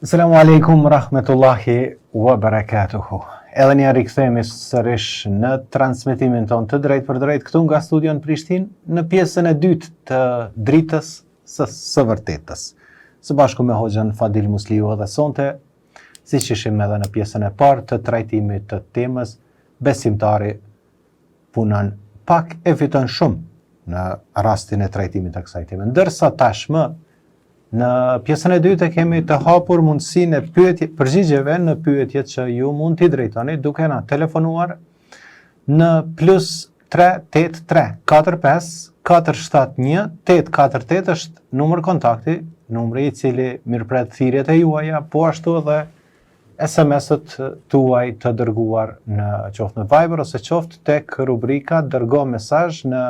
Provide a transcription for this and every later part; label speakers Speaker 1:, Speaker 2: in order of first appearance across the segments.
Speaker 1: Selamu alaikum rahmetullahi wa barakatuhu. Edhe një rikthehemi sërish në transmitimin ton të drejt për drejt këtu nga studio në Prishtinë në pjesën e dytë të dritës së vërtetës. Së bashku me Hoxhën Fadil Musliu edhe sonte, siç ishim edhe në pjesën e parë të trajtimit të temës, besimtari punon pak e fiton shumë në rastin e trajtimit të kësaj teme. Ndërsa tashmë në pjesën e dytë kemi të hapur mundësinë e përgjigjeve në pyetjet që ju mund t'i drejtoni duke na telefonuar në +383 45 471 848 është numër kontakti, numri I cili mirëpret thirrjet e juaja, po ashtu edhe SMS-ët tuaj të dërguar në qoftë në Viber ose qoftë tek rubrika dërgo mesazh në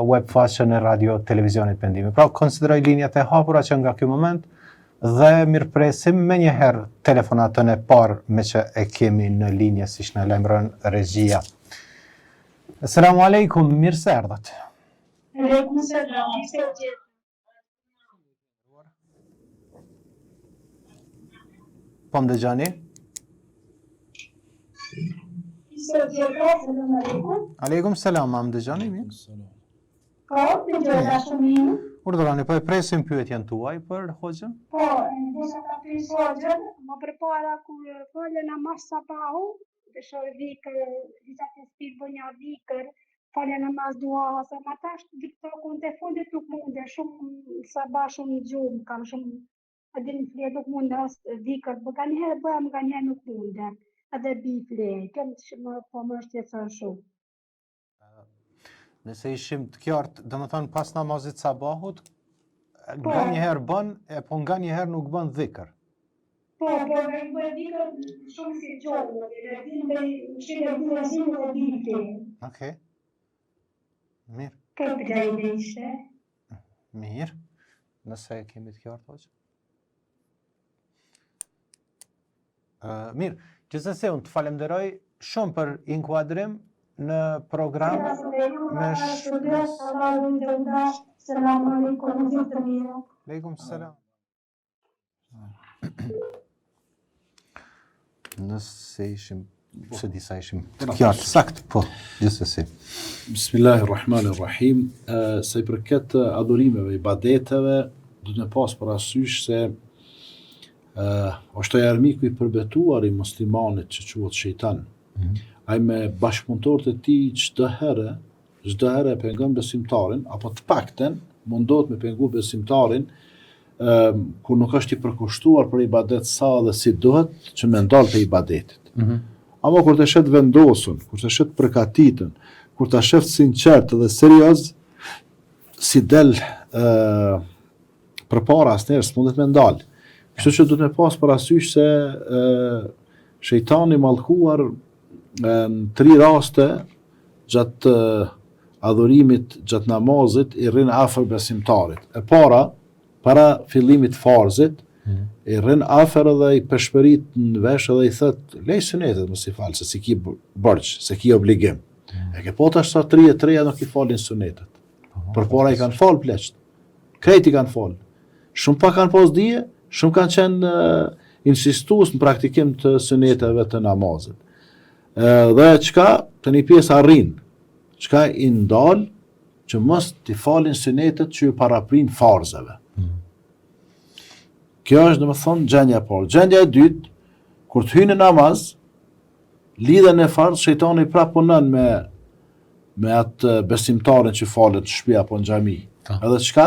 Speaker 1: web faqen e radio televizionit Pendimi. Pra, konsideroj linjat e hapura që nga ky moment dhe mirëpresim me njëherë telefonatën e parë me që e kemi në linje siç na lajmëron regjia. Asalamu alaikum, mirë se erdhët.
Speaker 2: Aleikum selam,
Speaker 1: Po më dëgjoni? Aleikum selam, ma më dëgjoni mirë?
Speaker 2: Po, dëgjoj shumë.
Speaker 1: Urdhëroni, po e presim pyetjen tuaj për Hoxhën?
Speaker 2: Po, desha ta pyes Hoxhën, më përpara kur falë namaz sabahu, dëshoj vikër, disa të spil bënja vikër, falë namaz dua, ose ma tash të kun të fundit nuk munde, shumë sabah shumë gjumë, kam shumë, adin fle nuk munde as vikër, po ka njëherë bëjmë, ka njëherë nuk munde, edhe bifle, kemë që më është jetësën shumë.
Speaker 1: Nëse ishim të qartë, domethënë pas namazit sabahut, nga njëherë bën, po nga njëherë nuk bën dhikr.
Speaker 2: Po, bëjmë dhikr shumë si gjohë, dhe shile dhikër dhe bifle.
Speaker 1: Okej. Mirë.
Speaker 2: Këtë gjajde ishte.
Speaker 1: Mirë. Nëse kemi të qartë, Hoxhë. Mirë. Gjithsesi, unë të falemderoj shumë për inkuadrim në program me shpërblim.
Speaker 2: Selam aleikum, gjithë të mirë.
Speaker 1: Aleikum selam. Nëse ishim, se disa ishim të qartë, sakt, po, gjithsesi.
Speaker 3: Bismillahirrahmanirrahim. Sa I përket adhurimeve, ibadeteve, do të pas parasysh se është ai armiku I përbetuar I muslimanit që quhet shejtan. Ai me bashkëpunëtorët e tij çdo herë e pengon besimtarin, apo të paktën mundohet me pengu besimtarin kur nuk është I përkushtuar për ibadet sa dhe si duhet që me ndalë për ibadetit. Ama kur të shet vendosën, kur të shet përkatitën, kur të shet sinqert dhe serioz, si del përpara asnjëherë s'mundet me ndalë. Kështu që duhet me pas parasysh se shejtani mallkuar në 3 raste gjatë adhurimit, gjatë namazit, I rrin afër besimtarit. E para fillimit farzit, I rrin afër edhe I peshpërit në vesh edhe I thët, lej sunetet mos I falë, se si ki bërç, se ki obligim. E ke po tash sa 3 nuk I falin sunetet. Përpara I kanë falë pleqt. Krejt I kanë falë. Shumë pak kanë pas dije, shumë kanë qenë insistues në praktikim të suneteve të namazit. Dhe çka të një pjesë arrin, çka I ndal që mos t'i falin sunetet që ju paraprin farzeve. Kjo është domethënë gjendja e parë. Gjendja e dytë, kur të hyjnë në namaz, lidhen e farz, shejtani prapë punon me atë besimtarin që falet në shtëpi apo në xhami. Edhe çka?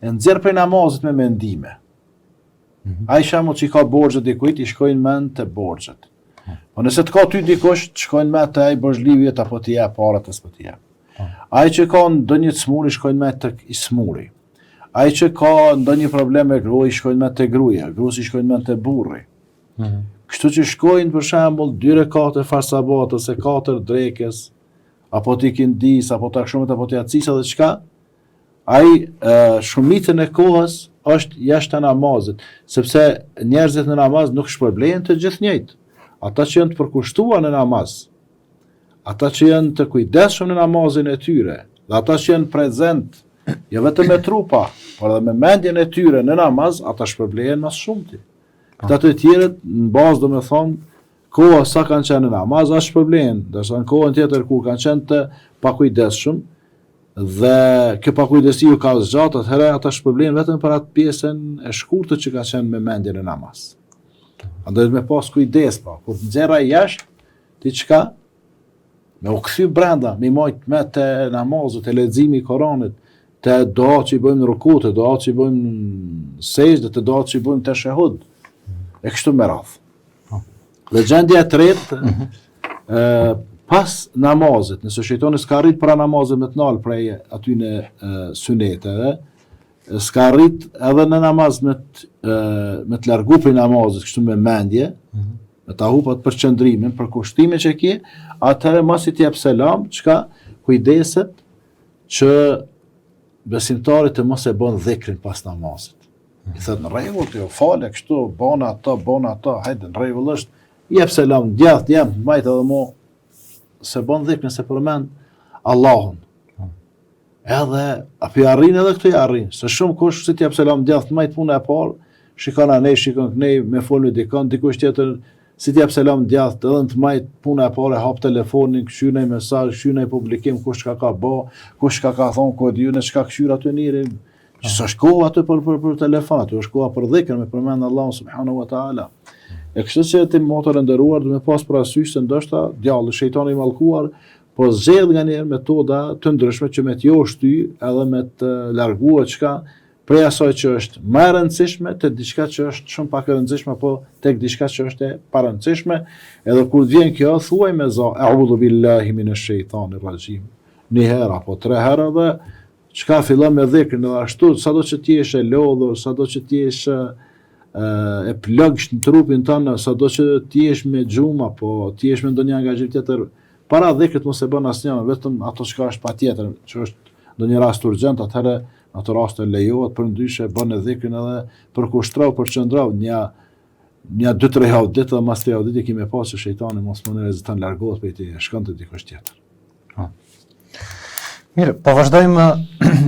Speaker 3: E nxjerr prej namazit me mendime. Ai shamo që I ka borxhe dikujt, I shkojnë mend te borxhet. Po nëse të ka ty dikush, të shkojnë me të ai borxhlivet apo t'i jep parat as po t'i jep. Ai që ka ndonjë smuri, shkojnë me tek I smuri. Ai që ka ndonjë problem me gruaj, shkojnë me te gruaja, gruasi shkojnë me te burri. Kështu që shkojnë për shembull 2 rekate farsabat ose 4 drekes, apo t'i kindis, apo takshumit, apo t'i acis edhe çka, ai shumicën e kohës është jashtë namazit, sepse njerëzit në namaz nuk shpërblehen të gjithë njëjtë. Ata që janë të përkushtuar në namaz, ata që janë të kujdesshëm në namazin e tyre, dhe ata që janë prezent jo vetëm me trupa, por edhe me mendjen e tyre në namaz, ata shpërblehen mas shumti. Këta të tjerët, në bazë do me thonë, koha sa kanë qenë në namaz, as shpërblehen, dërsa në kohën tjetër kur kanë qenë të pakujdesshëm, dhe kjo pakujdesi ju ka zgjatë, atëherë ata shpërblehen vetëm për atë pjesën e shkurtër që ka qenë me mendjen e namaz. Andaj me pas kujdes pa, kur nxjerra jashtë, ti çka? Me u kthy brenda, me majt me të namazit, të leximi i Koranit, të doa që i bëjmë në rukut, të doa që i bëjmë në sejdë, të doa që i bëjmë të shahud. E kështu me radhë. Dhe gjendja e tretë, pas namazit, nëse shejtani s'ka arrit pra namazit me të nalë prej aty në suneteve, s'ka arrit edhe në namaz me të largu prej namazit, kështu me mendje, me ta hupat për qëndrimin, për kushtime që ke, atëherë masi t'jep selam, çka kujdeset që besimtarit të mos e bën dhikrin pas namazit. I thot në rregull, ti fale kështu, bona ato, hajde në rregull është, jep selam, djathtë jam, majt edhe mo se bën dhikrin, se përmend Allahun. Edhe apo i arrin edhe këtë i arrin, se shumë kush si t'jep selam djathtë majt puna e parë, shikon anej, shikon kënej, me fol me dikush tjetër, si t'jep selam djathtë, edhe në të majt puna e parë, hap telefonin, këshynej mesazh, këshynej publikim, kush ka bë, kush ka thonë kod ju, në çka këshyr aty njëri, që s'është kohë aty për telefon, aty është koha për dhikr, me përmend Allahun subhanahu wa taala. E kështu që ti motor e nderuar, do me pas parasysh se ndoshta djalli shejtani i mallkuar, po zgjedh nganjëherë metoda të ndryshme që me t'jo shty edhe me të larguar çka prej asaj që është më e rëndësishme te diçka që është shumë pak e rëndësishme, po tek diçka që është e parëndësishme, edhe kur vjen kjo thuaj me za a'udhu billahi minash shaitanir rajim. Një herë apo 3 herë dhe çka fillon me dhikrin edhe ashtu, sado që ti jesh e lodhur, sado që ti jesh e plagsh në trupin tënd, sado që ti jesh me xhuma, apo ti jesh me ndonjë angazhim tjetër, para dhikrit mos e bën asnjë, vetëm ato çka është patjetër, që është ndonjë rast urgjent, atëherë në ato raste lejohet, përndryshe bën e dhikrin edhe përkushtrau, përqëndrau një 2-3 javë ditë dhe mas 3 javë ditë kemi pasur që shejtani mos më në rezitan largohet për ti shkon të dikush tjetër.
Speaker 1: Mirë, po vazhdojmë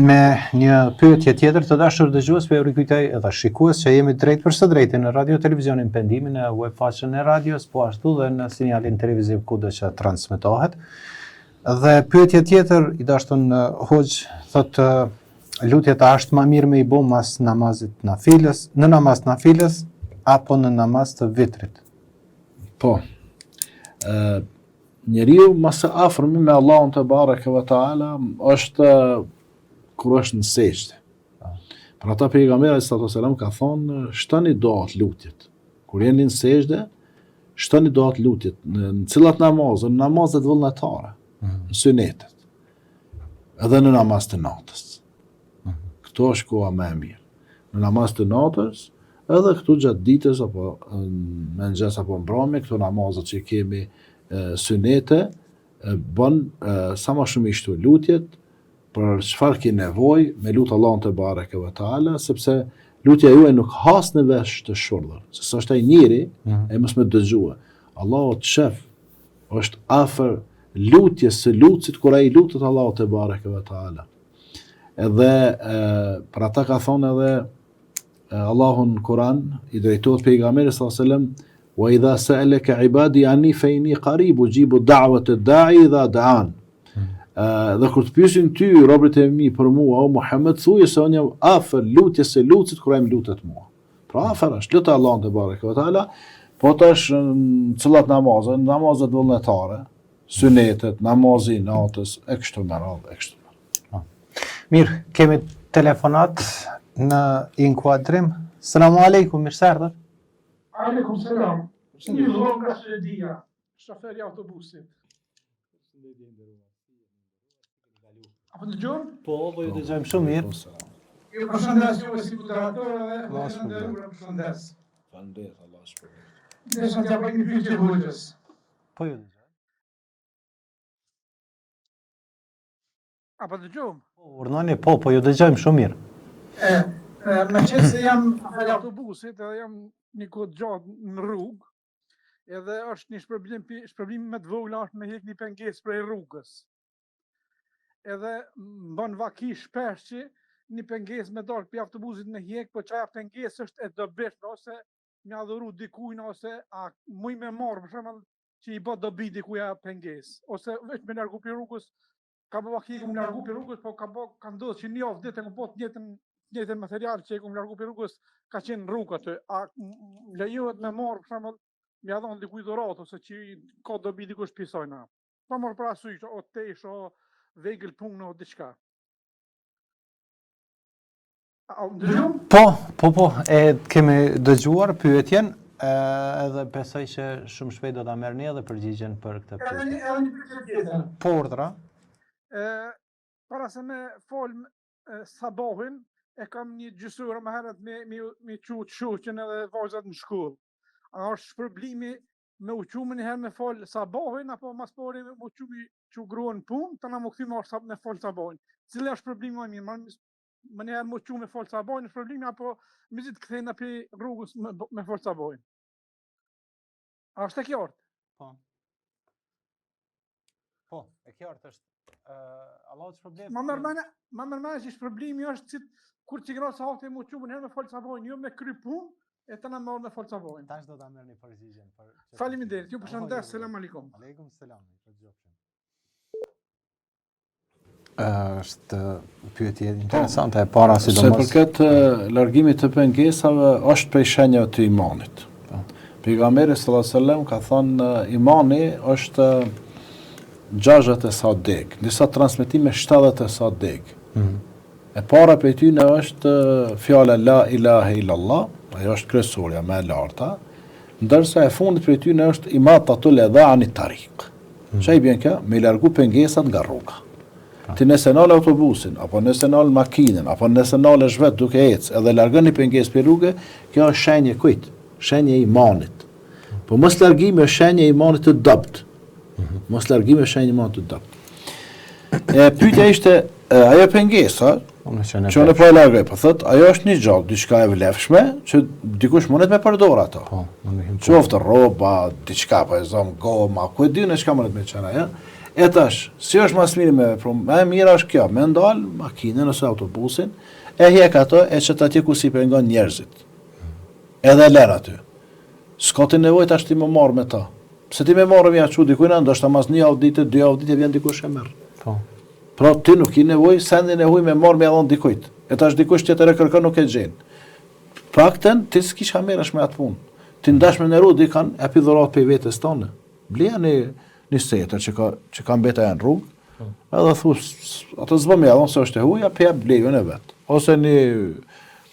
Speaker 1: me një pyetje tjetër të dashur dëgjues, po ju rikujtoj edhe shikues që jemi drejt për së drejtë në radio televizionin pendimin e web faqen e radios, po ashtu dhe në sinjalin televiziv kudo që transmetohet. Dhe pyetja tjetër i dashur Hoxh thotë lutjet a është më mirë me i bo mas namazit nafilës, në namaz nafilës apo në namaz të vitrit?
Speaker 3: Po. Njeriu më së afërmi me Allahun te bareke ve taala është kur është në sejdë. Për ata pejgamberi sallallahu alajhi wasallam ka thonë shtoni doat lutjet. Kur jeni në sejdë, shtoni doat lutjet. Në cilat namazet? Në namazet vullnetare, në sunetet. Edhe në namaz të natës. Këto është koha më e mirë. Në namaz të natës, edhe këtu gjatë ditës apo mëngjes apo mbrëmje, këto namazet që kemi sunete, bën sa më shumë i shtu lutjet, për çfarë ke nevojë, me lut Allahun te bareke ve taala, sepse lutja juaj nuk has në vesh të shurdhër, se sa është ai njeri, e mos më dëgjua. Allahu të shef, është afër lutjes së lutësit kur ai lutet Allahut te bareke ve taala. Edhe për ata ka thonë edhe Allahu në Kur'an i drejtohet pejgamberit sallallahu alajhi wasallam wa idha sa'alaka ibadi anni fa inni qarib ujibu da'wat ad-da'i idha da'an. Dhe kur të pyesin ty robërit e mi për mua, o Muhammed, thuaj se unë jam afër lutjes së lutësit kur ai më lutet mua. Pra afër është lutë Allahun te bareke ve taala, po tash në cilat namazet vullnetare, sunetet, namazi natës, e kështu me radhë, e kështu.
Speaker 1: Mirë, kemi telefonat në inkuadrim. Selamu alaikum, mirë se erdhët.
Speaker 4: Aleikum selam. Një vëllai nga Suedia, shofer i autobusit. Apo dëgjon?
Speaker 1: Po, ju dëgjojmë shumë mirë.
Speaker 4: Ju përshëndes ju si moderator dhe përshëndes.
Speaker 3: Faleminderit, Allah shpërblet.
Speaker 4: Desha t'ja bëj një pyetje Hoxhës.
Speaker 1: Po ju dëgjoj.
Speaker 4: Apo dëgjom?
Speaker 1: Urnoni, po ju dëgjojmë shumë mirë.
Speaker 4: Me qenë se jam afër autobusit edhe jam një kohë gjatë në rrugë, edhe është një shpërblim me të vogla është me hek një pengesë prej rrugës. edhe bën vaki shpesh që një pengesë me dalë për autobusit me hjek, po çaja pengesë është e dobishme, ose me adhuru dikujna, ose a muj me marrë, për shembull, që i bë dobi dikuja pengesë, ose veç me largu për rrugës, ka bë vaki me largu për rrugës, po ka ndodhur që një javë ditë ku po të njëjtën material që e kum largu për rrugës ka qenë rrugë aty. A lejohet me marrë, për shembull, me ia dhënë dikujt dhuratë, ose që ka dobi dikush pisojna. Pa marrë parasysh o tesh o vegël punë o diçka.
Speaker 1: Po, e kemi dëgjuar pyetjen, edhe besoj që shumë shpejt do ta merrni edhe përgjigjen për këtë pyetje.
Speaker 4: Edhe një pyetje tjetër.
Speaker 1: Po, urdhra.
Speaker 4: Para se me fol sabahin, e kam një gjysore më herët me çut shoqën edhe vajzat në shkollë. A është shpërblimi me uqumë një herë me fol sabahin, apo mas pari me uqumë që gruan punë, të na më këthy me fol sabahin? Cili është problemi më mirë? Më një herë më uqumë me fol sabahin është problemi, apo me zi të kthejnë api rrugës me fol sabahin? A është e qartë?
Speaker 1: Po, e qartë është. Allah të problem.
Speaker 4: Ma mërmene që shpërblimi është që kur që gra sa hafte më uqumë një herë me fol sabahin, jo me kry punë, e të na me fol sabahin.
Speaker 1: Tash do ta merrni përgjigjen.
Speaker 4: Faleminderit, ju përshëndes, selam aleikum.
Speaker 1: Aleikum selam. Është pyetje interesante e para sidomos.
Speaker 3: Se përket largimit të pengesave është prej shenjave të imanit. Pejgamberi sallallahu alajhi wasallam ka thënë imani është 60 e sa deg, disa transmetime 70 e sa deg. E para prej tyre është fjala la ilaha illallah, ajo është kryesorja më e larta, ndërsa e fundit prej tyre është imatatul adha anit tariq. Çai bën kjo? Me largu pengesat nga rruga. Ti nëse nal autobusin, apo nëse nal makinën, apo nëse nal vetë duke ecë, edhe largon një pengesë për rrugë, kjo është shenjë kujt? Shenjë e imanit. Po mos largimi është shenjë e imanit të dopt. Mos largimi është shenjë e imanit të dopt. Pyetja ishte ajo pengesa, që unë po e largoj, po thot, ajo është një gjallë, diçka e vlefshme, që dikush mundet me përdor ato. Qoftë rroba, diçka po e zon goma, ku e di në çka mundet me çana, ja? E tash, si është mas miri më e mira është kjo, me ndal makinën ose autobusin, e hjek ato e që atje ku si pengon njerëzit. Edhe lër aty. S'ka të nevojë tash ti më marr me ta. Pse ti më marrë ja çu dikujt, ndoshta mas një javë ditë, 2 javë ditë vjen dikush e merr.
Speaker 1: Po.
Speaker 3: Pra ti nuk ke nevojë sendin e huaj me marr me dhon dikujt. E tash dikush tjetër e kërkon nuk e gjen. Praktën ti s'kish ka merresh me atë punë. Ti ndash me neru di kanë e pi dhurat pe vetes tonë. Blejani një setër që ka mbeta janë rrugë, edhe thus, ato zbëm ja dhonë se është e huja, pe ja blejën e vetë. Ose një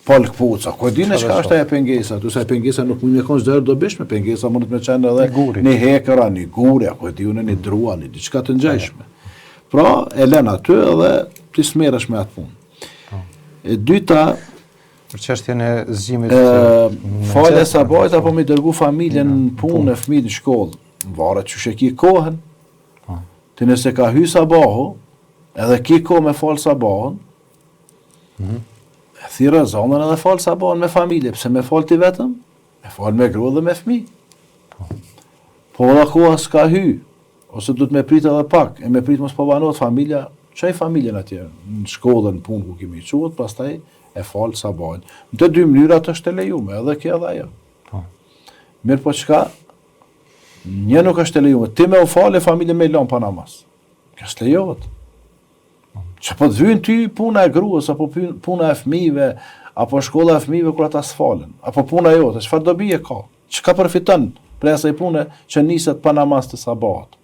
Speaker 3: palë këpuca, ku e di në qka është aja pengesa, ose aja pengesa nuk mund me konë çdo herë dobishme, pengesa mundet me qenë edhe një hekëra, një gurja, ku e di unë një drua, një diçka të ngjashme. Pra, e lën aty edhe ti smerresh me atë punë. E dyta,
Speaker 1: për çështjen e zgjimit
Speaker 3: falja e sabajt apo me dërgu familjen në punë, fëmijët në shkollë. Varet që ki kohën, ti nëse ka hy sabahu, edhe ki kohë me falë sabahun, e thira zonën edhe falë sabahun me familje, pse me falë ti vetëm, me falë me gru dhe me fmi. Po dhe koha s'ka hy, ose du të me prit edhe pak, e me prit mos pavanot familja, qaj familjen atje, në shkollën, në punë ku kimi quët, pastaj e falë sabahun. Në të dy mënyrat është e lejume, edhe kjo edhe ajo. Mirë po qka, një nuk është të lejume, ti me u falë e familje me lanë pa namaz. Kjo s'të lejohet. Që po të vynë ty puna e gruës, apo puna e fëmijëve, apo shkolla e fëmijëve kur ata s'falen, apo puna jote, çfarë dobi e ka? Çka përfiton prej asaj pune që niset pa namaz të sabahat?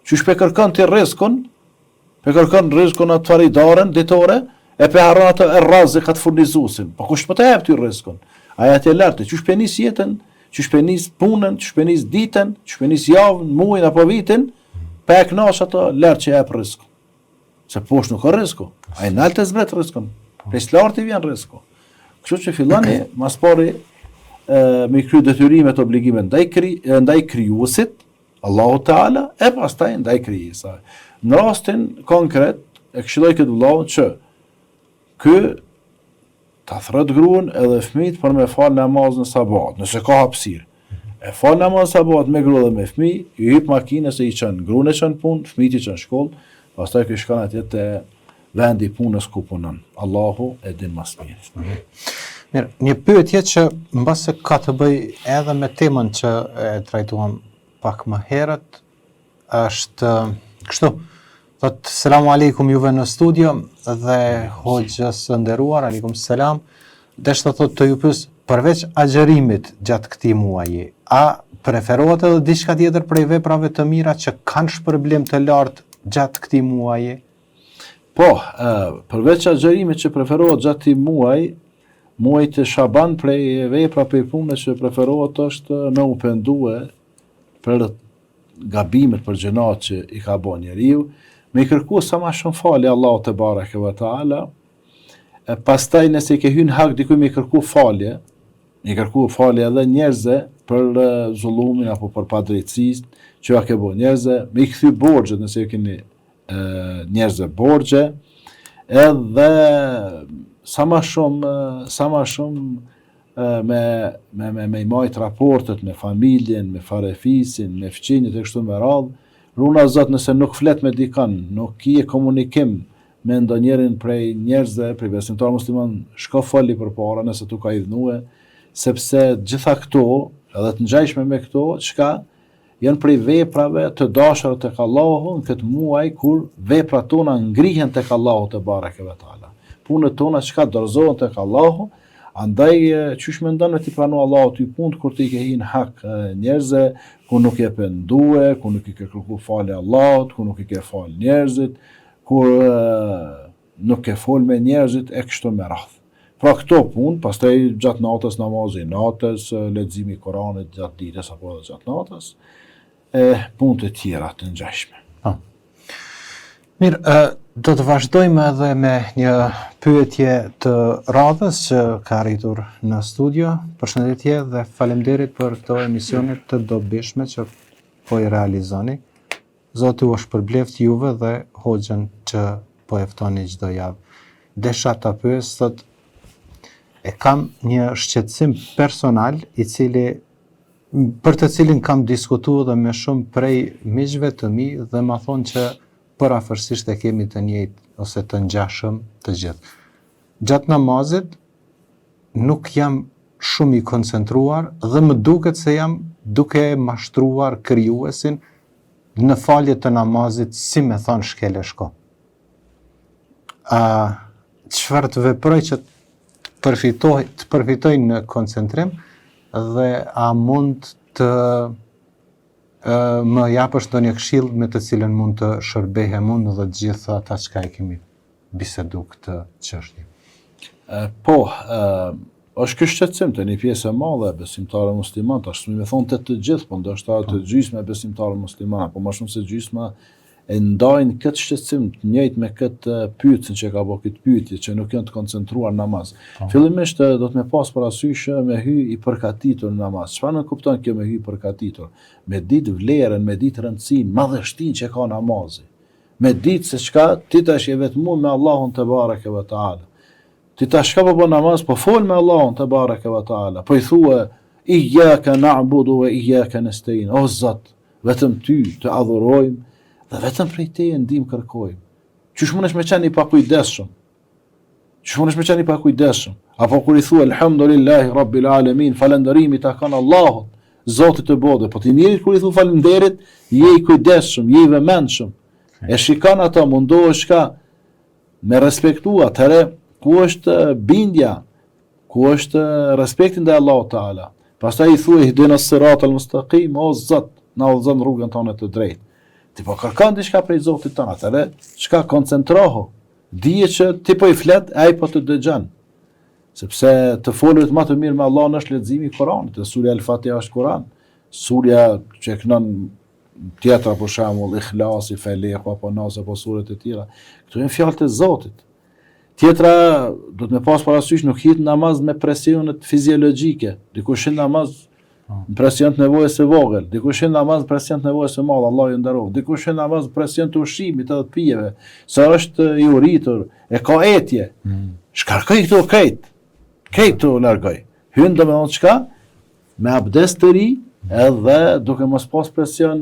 Speaker 3: Qysh pe kërkon ti rrezikun? Pe kërkon rrezikun atë faridaren ditore, e pe harron atë rrezik atë furnizuesin. Po kush po të jep ty rrezikun? Aja të lartë, qysh pe nis jetën? Qysh pe nis punën, qysh pe nis ditën, qysh pe nis javën, muajin apo vitin, pa e knash ato lart që jep rrezik. Se poshtë nuk ka rreziku. Ai nalt e zbret rrezikun. Prej lartë vjen rreziku. Kështu që filloni mas pari me kry detyrimet, obligimet ndaj krijuesit, Allahu Teala, e pastaj ndaj krijesave. Në rastin konkret e këshilloj këtë vëllahun që ky ta thret gruan edhe fëmijët për me fal namazin e sabat, nëse ka hapësirë. E fal namazin e sabat me gruan dhe me fëmijë, i hyp makinës e i çon gruan e çon punë, fëmijët i çon shkollë, pastaj ky shkon atje te vendi i punës ku punon. Allahu e din më së miri.
Speaker 1: Mirë, një pyetje që mbase ka të bëj edhe me temën që e trajtuam pak më herët, është kështu. Thot, selamu alaikum juve në studio dhe hoxhës së nderuar, aleikum selam. Deshta thot të ju pyes, përveç agjerimit gjatë këtij muaji, a preferohet edhe diçka tjetër prej veprave të mira që kanë shpërblim të lartë gjatë këtij muaji?
Speaker 3: Po, përveç agjerimit që preferohet gjatë këtij muaji të Shaban prej vepra për punës që preferohet është me u pendue për gabimet, për gjërat që i ka bën njeriu, me i kërku sa më shumë falje Allahu te bareke ve taala. Pastaj nëse i ke hyrë hak dikuj me i kërku falje edhe njerëzve për zullumin apo për padrejtësinë që ja ke bën njerëzve, me i kthy borxhet nëse ju keni njerëzve borxhe, edhe sa më shumë me i majt raportet me familjen, me farefisin, me fëqinjët e kështu me radhë. Runa Zot, nëse nuk flet me dikën, nuk ki e komunikim me ndonjërin prej njerëzve, prej besimtar musliman, shko fali përpara nëse tu ka i dhënue, sepse gjitha këto, edhe të ngjajshme me këto, çka janë prej veprave të dashura tek Allahu në këtë muaj kur veprat tona ngrihen tek Allahu te bareke ve taala. Punët tona çka dorëzohen tek Allahu, andaj qysh mendon me ti pranu Allahu ty punë kur ti ke hin hak njerëzve, ku nuk je pendue, ku nuk i ke kërku falje Allahut, ku nuk i ke fal njerëzit, kur nuk ke fol me njerëzit e kështu me radhë. Pra këto punë, pastaj gjatë natës namazi i natës, leximi i Kuranit gjatë ditës apo edhe gjatë natës, punë të tjera të ngjashme.
Speaker 1: Mirë, do të vazhdojmë edhe me një pyetje të radhës që ka arritur në studio. Përshëndetje dhe faleminderit për këto emisionet të dobishme që po i realizoni. Zoti u shpërbleft juve dhe hoxhën që po e ftoni çdo javë. Desha ta pyes, thot, e kam një shqetësim personal për të cilin kam diskutuar dhe me shumë prej miqve të mi dhe ma thonë që përafërsisht e kemi të njëjtë ose të ngjashëm të gjithë. Gjatë namazit nuk jam shumë i koncentruar dhe më duket se jam duke mashtruar krijuesin në falje të namazit, si me thonë shkele shko. Çfarë të veproj që të përfitoj në koncentrim dhe a mund të më japësh ndonjë këshill me të cilën mund të shërbehem unë dhe të gjitha ata që e kemi bisedu këtë çështje?
Speaker 3: Po, është ky shqetësim të një pjesë e madhe e besimtarëve musliman, tash më thonë të gjithë, po ndoshta të gjysmë e besimtarëve musliman, apo më shumë se gjysma e ndajnë këtë shqetësim të njëjtë me këtë pyetje që ka bërë këtë pyetje që nuk janë të koncentruar në namaz. Fillimisht do të më pas parasysh me hy i përkatitur në namaz. Çfarë nuk kupton kjo me hy i përkatitur? Me ditë vlerën, me ditë rëndësinë, madhështinë që ka namazi. Me ditë se çka ti tash je vetëm me Allahun te bareke ve taala. Ti tash ka po bën namaz, po fol me Allahun te bareke ve taala. Po i thua iyyaka na'budu wa iyyaka nasta'in. O Zot, vetëm ty të adhurojmë dhe vetëm prej teje ndihmë kërkojmë. Qysh mundesh me qenë i pakujdesshëm? Apo kur i thua alhamdulillahi rabbil alamin, falënderimi ta kanë Allahut, Zotit të botës, po ti njëri kur i thua falënderit, je i kujdesshëm, je i vëmendshëm. E shikon ato, mundohesh ka me respektua, atëherë ku është bindja, ku është respekti ndaj Allahut Taala. Pastaj i thuaj ihdinas siratal mustaqim, o Zot, na udhëzon rrugën tonë të drejtë. Ti po kërkon diçka prej Zotit tonë, atëherë çka koncentrohu. Dije që ti po i flet, ai po të dëgjon. Sepse të folurit më të mirë me Allahun është leximi i Kuranit, surja Al-Fatiha është Kuran. Surja që kënon tjetra për shembull Ikhlasi, Felek apo Nas apo suret e tjera. Këto janë fjalët e Zotit. Tjetra, do të më pas parasysh nuk hit namaz me presionet fiziologjike. Dikush në namaz presion të nevojës së vogël, dikush në namaz presion të nevojës së madhe, Allahu ju nderoj. Dikush në namaz presion të ushqimit edhe të pijeve, se është i uritur, e ka etje. Shkarkoj këto krejt të largoj. Hyn domethënë çka? Me abdes të ri, edhe duke mos pas presion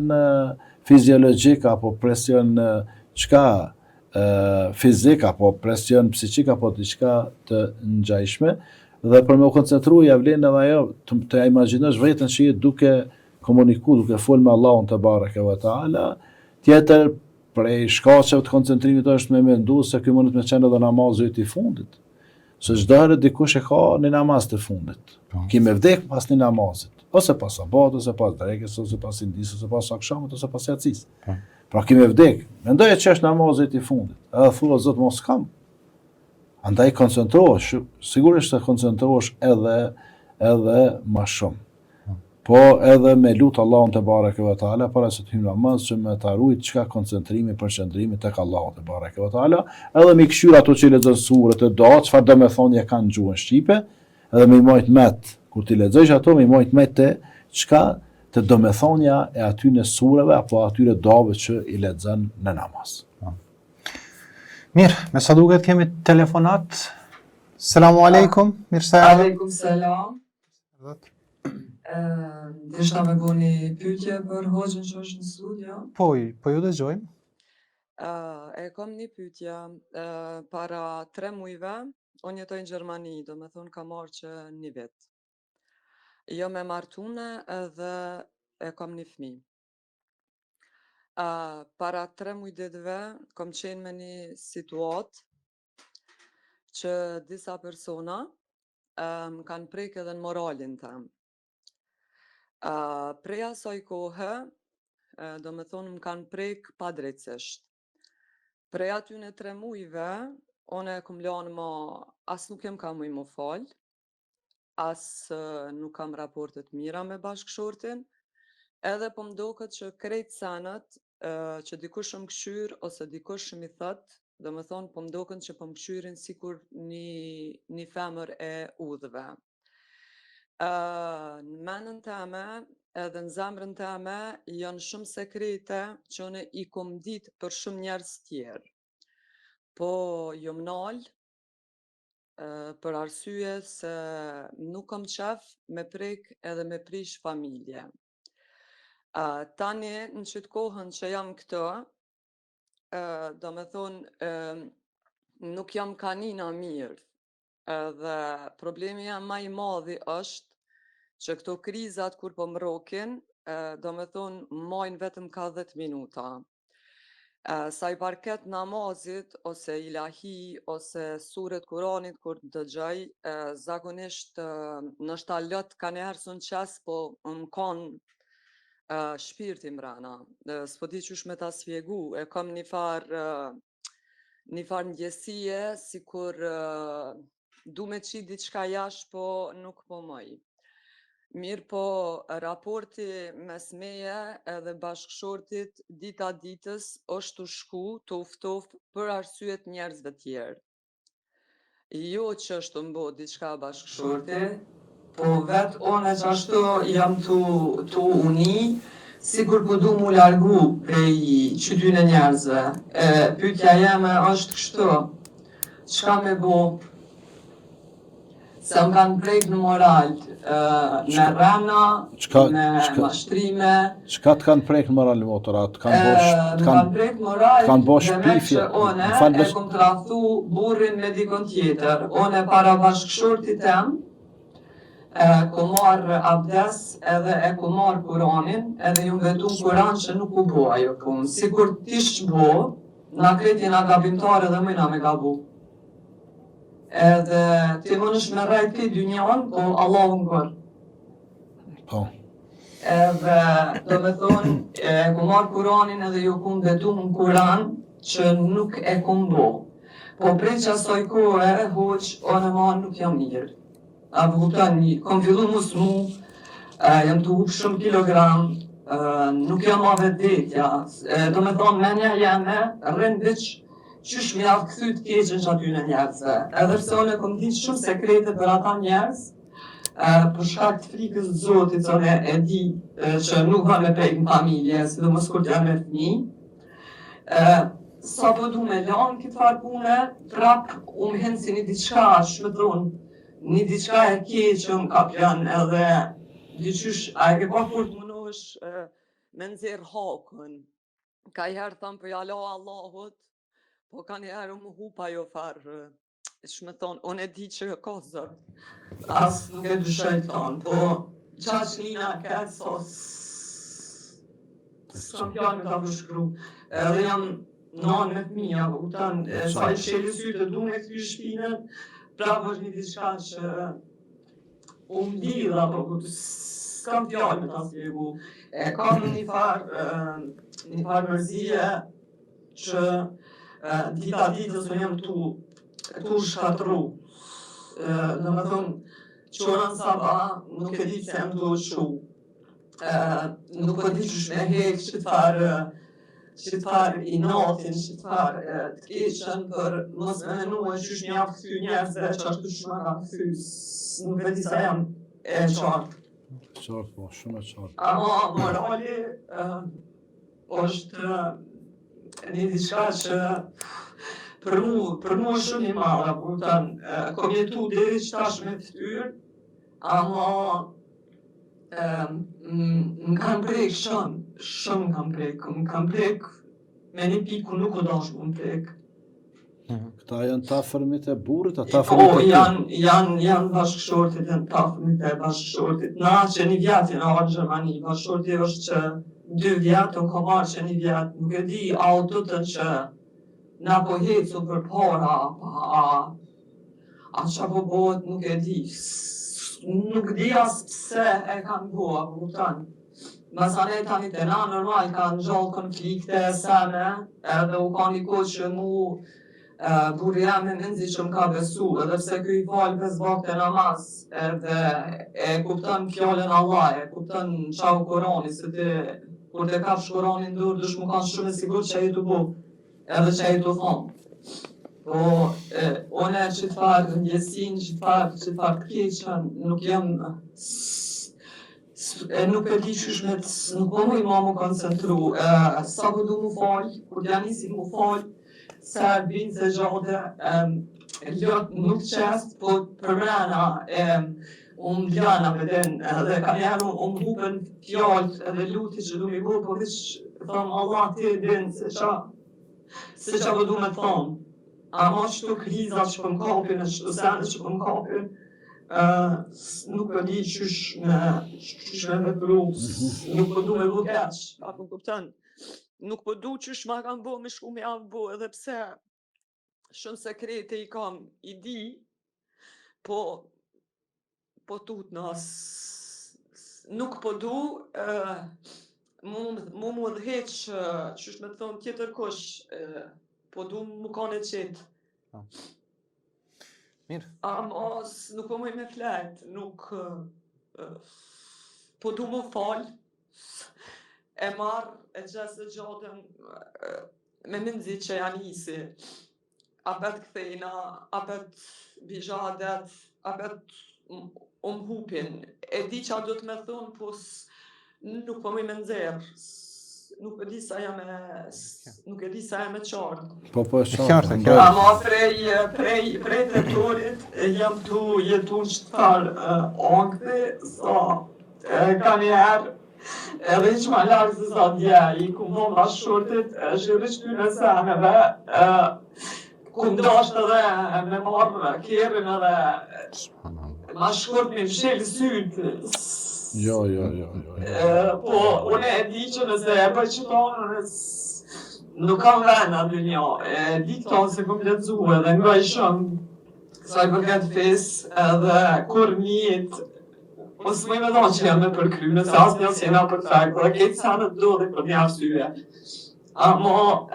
Speaker 3: fiziologjik apo presion çka fizik apo presion psiqik apo diçka të ngjajshme dhe për me u koncentru ja vlen edhe ajo të imagjinosh veten që je duke komuniku, duke fol me Allahun te bareke ve taala. Tjetër prej shkaqeve të koncentrimit është me mendu se ky mund të më qenë edhe namazi i fundit. Se çdo herë dikush e ka në namaz të fundit. Ki me vdek pas një namazit, ose pas sabat, ose pas drekës, ose pas indis, ose pas akşamit, ose pas jacis. Pra ki me vdek, mendoje që është namazit i fundit, edhe thua Zot mos kam. Andaj koncentrohesh, sigurisht të koncentrohesh edhe ma shumë. Po edhe me lutë Allahun te bareke ve taala para se të hyjë namaz që me ta ruajt çka koncentrimi, përqendrimi tek Allahu te bareke ve taala, edhe me këshyr ato që lexon surët e do, çfarë do me thonë kanë në gjuhën shqipe, edhe me i majt met, kur ti lexosh ato me i majt met te çka të domethënia e atyre sureve apo atyre dove që i lexon në namaz.
Speaker 1: Mirë, me sa duket kemi telefonat. Selamu alaikum, mirë se
Speaker 5: Aleikum selam. Deshta me bo një pyetje për hoxhën që është në studio.
Speaker 1: Po ju dëgjojmë.
Speaker 5: E kam një pyetje. Para 3 muajve, unë jetoj në Gjermani, do me thonë ka marrë që 1 vit. Jo me martune edhe e kam një fëmijë. Para 3 muaj ditëve, kam qenë me një situatë që disa persona më kanë prek edhe në moralin tem. Prej asaj kohe, do me thonë më kanë prek padrejtësisht. Prej aty në 3 muajve, one e kom lanë ma, as nuk jem ka muj më falë, as nuk kam raportet mira me bashkëshortin, edhe po mdoket që krejt senet që dikush më këshyr ose dikush më i thot, do me thonë po mdoken që po më këshyrin sikur një femër e udhëve. Në menën teme edhe në zemrën teme janë shumë sekrete që unë i kom ditë për shumë njerëz tjerë. Po jom nalë për arsye se nuk kam qef me prek edhe me prish familje. Tani në qëtë kohën që jam këto, do me thonë nuk jam kanina mirë. Edhe problemi jam ma i madhi është që këto krizat kur po mrokin, do me thonë majnë vetëm ka 10 minuta. Sa i parket namazit, ose ilahi, ose suret Kuranit kur dëgjoj, zakonisht nështë lot ka njerë së në qes, po më kanë shpirti mrena. S'po di qysh me ta sfjegu, e kam një farë ndjesie, si kur du me qi diçka jash, po nuk po mëj. Mirë po raporti mes meje edhe bashkëshortit dita ditës është të shku të uftof për arsyet njerëzve tjerë. Jo që është të mbo diçka bashkëshorti, po vetë one që ashtu jam të uni, sikur po du mu largu prej qytyne njerëzve. Pyetja jeme është kështu, çka me bo? Se më kanë prejkë në moral, me rana, me mashtrime.
Speaker 3: Çka të kanë prejkë në moral në motorat?
Speaker 5: Më kanë prejkë moral dhe me që one e kom të rathu burrin me dikon tjetër. One para bashkëshortit tem, kom marrë abdes edhe e kom marrë Kuranin, edhe ju mbetu Kuran që nuk u bo ajo punë. Sikur t'ish bo, na kreti na gabimtare dhe mëjna me gabu. Edhe ti mënësh me rajt këj dynjan, po Allah unë kërë.
Speaker 3: Po.
Speaker 5: Edhe do me thonë, e ku marrë Kuranin edhe ju kum betu në Kuran që nuk e kum bo. Po prej që asoj kohë e hoq, one ma nuk jam mirë. A vëguptan, kom fillu musmu, jam të hupë shumë kilogram, nuk jam ma vetvetja. Do me thonë, menja jeme, rëndiq, qysh me javë këthyt keqen që aty në njerëzve. Edhe se unë e kom ditë shumë sekrete për ata njerëz, për shkak të frikës të Zotit, se unë e di që nuk va me prejkë në familje, si do mos kur t'jam me fëmijë. Sa po du me lanë këtë farë pune, prap u më henë si një diçka shmëtron, një diçka e keqë më ka plan edhe diqysh, a e ke pa kur të mënohesh me nxerë hakën. ka herë thëmë për jalo Allahut, po ka njerë më hupa jo farë, shme thonë, unë e di që ka zërë, asë nuk e dyshoj tonë, po qaqnina ka sos, s'kam fjallë me ta përshkru, edhe jam nanë me fëmija, kupton, sa i sheli sytë du me këty shpinën, prapë është një diçka që u mdidha, po s'kam fjallë me ta spjegu. E kam një farë mërzije që dita ditës unë jam tu shkatru. Në më thonë, qëra në sabah, nuk e di se jam tu shu. Nuk e di qësh me hek që t'farë i natin, që t'farë të keqen për mos me menu e qysh mja këthy njerëzve që ashtu shma ka këthy, nuk e di sa jam e qartë.
Speaker 3: Qartë, po, shumë e qartë.
Speaker 5: Ama morali është një diçka që për mu është shumë i madhe, kupton, kom jetu deri që tash me ftyrë, ama më kanë prek shumë më kanë prek me një pikë ku nuk o dash më prek.
Speaker 3: Këta janë tafërmit e burrit, a
Speaker 5: Po,
Speaker 3: tafërmit e
Speaker 5: janë bashkëshortit, janë tafërmit e bashkëshortit. Na që një vjetë në arë Gjermani, bashkëshorti është që 2 vjetë, unë kom arë që një vjetë, nuk e di, a o të të që na po hecu për para, a që po bëhet, nuk e di. Nuk di as pse e kanë bua, kupton. Masane tani të na normal kanë gjallë konflikte seme, edhe u ka një kohë që mu burri jam e menzi që më ka besu, edhe pse kjo i falë 5 vakte namaz, edhe e kupton fjallën Allah, e kupton qa u Korani, se ti kur te kapsh Koranin dur, dush mu kanë shumë e sigur që e tu bu, edhe që e tu thonë. Po, one që të farë ndjesin, që të farë keqen, nuk jam, nuk e di qysh me nuk po mu i ma mu koncentru, sa po du mu falë, kur t'ja nisi mu falë, se vinë se gjode, ljot nuk qest, po për mrena, unë djana me den, edhe ka njerë unë hupen fjallët edhe luti që du mi bu, po vish, thëmë Allah ti e din se qa po du me thonë. Ama qëto krizat që pëm kapin, qëto sene që pëm kapin, nuk po di qysh me vepru, nuk po du me bu keq, apo kupton. Nuk po du qysh ma kanë bo me shku me javë bo, edhe pse shumë sekrete i kam, i di, po tut nas, nuk po du, mu dheq, qysh me thonë tjetër kush, po du mu kanë e qetë.
Speaker 1: Mirë.
Speaker 5: Ama nuk po muj me flet, nuk po du mu falë, e marrë, e gjesë e gjatën, me mëndzi që janë isi, apet këthejna, apet bijadet, apet hupin, e di qa do të me thonë, po nuk po muj me nëzirë, nuk e di sa jam e qartë.
Speaker 3: Po e
Speaker 1: Qartë,
Speaker 3: qartë.
Speaker 1: qartë.
Speaker 5: Ama prej të turit, jam tu jetu në qëtëfar ongëve, sa ka njerë, edhe që ma larkë se sa dje, i ku më bashkëshortit, shqyrë që në seneve, ku ndasht edhe me marrë kjerin edhe ma shkurt me mshel sytë.
Speaker 3: Jo.
Speaker 5: Po, unë e di që nëse e bëj që tonë, nuk kam vena dë një, e di këtonë se kom letëzu edhe nga i shumë, kësaj përket fes edhe kur njët, po s'moj me thonë që jam me përkry, nëse asë një s'jena perfekt, dhe këtë sanët do dhe për një arsye. Ama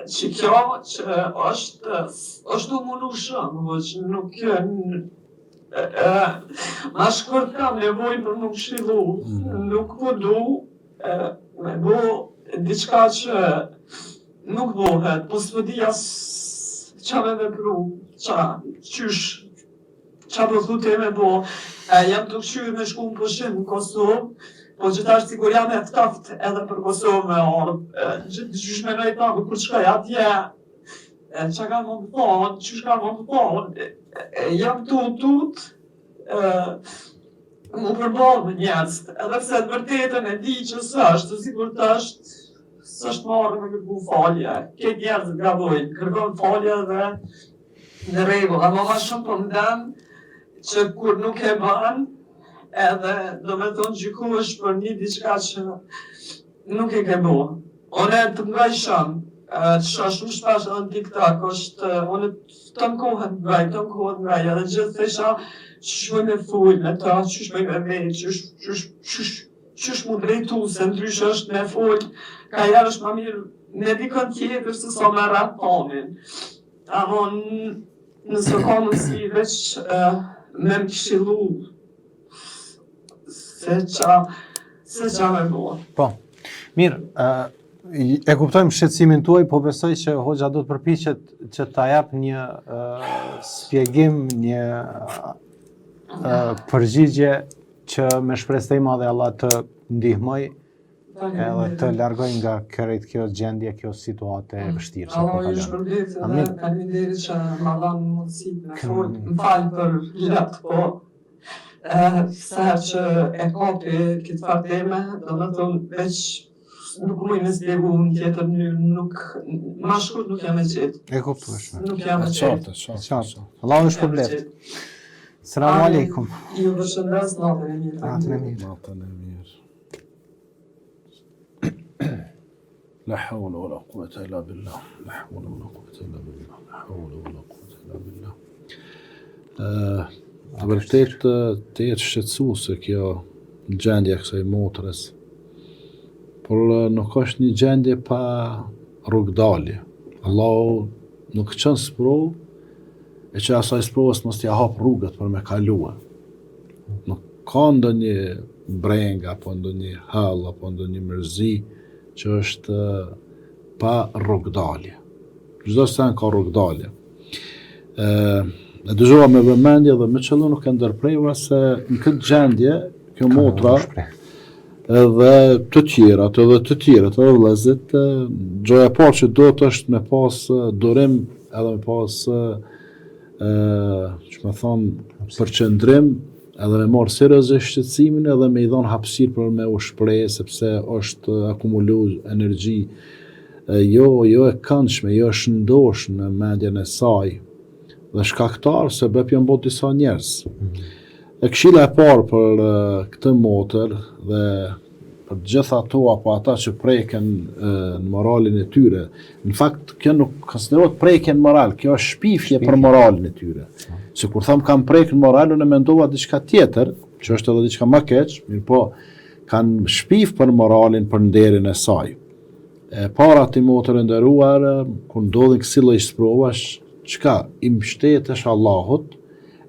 Speaker 5: që kjo që është u munu shumë, që nuk ma shkurt kam nevoj për nuk shilu, nuk po du me bo diçka që nuk bohet, po s'po di as qa me vepru, qa po thute me bo, jam të këshyrë me shku në pushim në Kosovë, po gjithashtë sigur jam e ftaft edhe për Kosovë me orë, qysh me nëjë takë kur qkaj atje, qa ka më të thonë, qysh ka më të thonë, jam tut, mu përbalë me njerëz, edhe pse të vërtetën e di që s'është, sigur të është, s'është marrë me kërku falje. Këtë njerëzit gabojnë, kërkon falje dhe në rregull, ama ma shumë po ndem që kur nuk e ban, edhe do me thonë gjykuesh për një diçka që nuk e ke bo. One të ngaj shumë, që shumë shpesh edhe në TikTok, është, one të mkohet ngaj, edhe gjithë thesha, qysh me full me ta, qysh me vejt, qysh mu drejtu, se ndrysh është me full, ka jarë është ma mirë me dikën tjetër se sa me rap pamin. Amo nëse ka mësi veç me më këshilu se qa me bo.
Speaker 1: Po, mirë, e kuptojmë shqetësimin tuaj, po besoj që Hoxha do të përpiqet që ta jap një spjegim, një përgjigje që me shpresë të madhe Allah të ndihmoj edhe të largoj nga kjo gjendje, kjo situate e vështirë.
Speaker 5: Allah ju shpërblet dhe faleminderit që ma dhanë mundësi me fort, më falë për letë, po sa që e kapi këtë farë teme, do me thonë veç nuk mujnë me spjegu në tjetër mënyrë, nuk, ma shkurt nuk jam e qetë.
Speaker 1: E kuptuesh.
Speaker 5: Nuk jam e qetë.
Speaker 1: Qartë. Allah ju shpërblet. Selamu alaikum.
Speaker 5: Ju përshëndes, natën e mirë.
Speaker 1: Natën e mirë.
Speaker 3: Natën e mirë. La hawla wala quwwata illa billah. La hawla wala quwwata illa billah. La hawla wala quwwata illa billah. Në vërtet të jetë shqetësuese kjo gjendje e kësaj motrës. Por nuk është një gjendje pa rrugdalje. Allahu nuk qënë sprovë e që asaj sprovës mos t'ja hap rrugët për me kalua. Nuk ka ndonjë breng apo ndonjë hall apo ndonjë mërzi që është pa rrugdalje. Çdo sen ka rrugdalje. E dëgjova me vëmendje dhe me qëllu nuk e ndërprejva se në këtë gjendje, kjo motra edhe të tjerat edhe vëllezrit, gjoja parë që do të është me pas durim edhe me pas që me thonë përqendrim edhe me marrë seriozisht shqetësimin edhe me i dhënë hapësirë për me u shpreh sepse është akumulu energji jo e këndshme, jo e shëndosh në mendjen e saj dhe shkaktar se bëp janë bot disa njerëz. E këshilla e parë për këtë motër dhe për gjitha ato apo ata që preken në moralin e tyre. Në fakt, kjo nuk konsiderohet prekje në moral, kjo është shpifje për moralin e tyre. Se kur tham kam prek në moral, unë mendova diçka tjetër, që është edhe diçka më keq, mirë po kanë shpif për moralin, për nderin e saj. E para ti motër e nderuar, kur ndodhin kësi lloj sprovash, çka i mbështetesh Allahut,